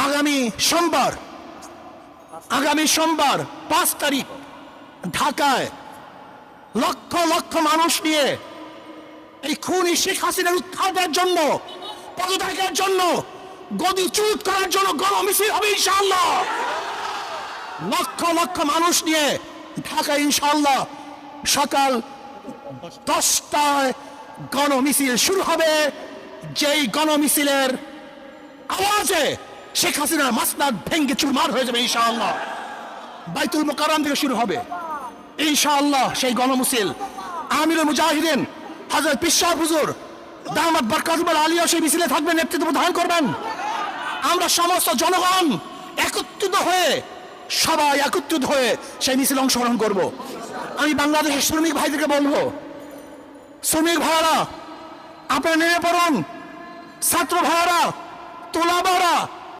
আগামী সোমবার 5 তারিখ ঢাকায় লক্ষ লক্ষ মানুষ নিয়ে এই খুনি শেখ হাসিনার উৎখাতের জন্য, পদত্যাগের জন্য, গদিচ্যুত করার জন্য গণমিছিল হবে ইনশাআল্লাহ। লক্ষ লক্ষ মানুষ নিয়ে ঢাকা ইনশাআল্লাহ সকাল 10টায় গণমিছিল শুরু হবে। যেই গণমিছিলের আওয়াজে শেখ হাসিনার মাসনাদ ভেঙ্গে চুরমার হয়ে যাবে ইনশাআল্লাহ। বাইতুল মুকাররম থেকে শুরু হবে ইনশাআল্লাহ সেই গণমিছিল। আমিরুল মুজাহিদিন হযরত পীর সাহেব হুজুর দামাত বরকাতুল আলিয়া সেই মিছিলে থাকবেন, নেতৃত্ব প্রদান করবেন। আমরা সমস্ত জনগণ সবাই একত্রিত হয়ে সেই মিছিলে অংশগ্রহণ করব। আমি বাংলাদেশের শ্রমিক ভাইদেরকে বলবো, শ্রমিক ভাইরা আপনারা নেমে পড়ুন, ছাত্র ভাইরা, তোলাবারা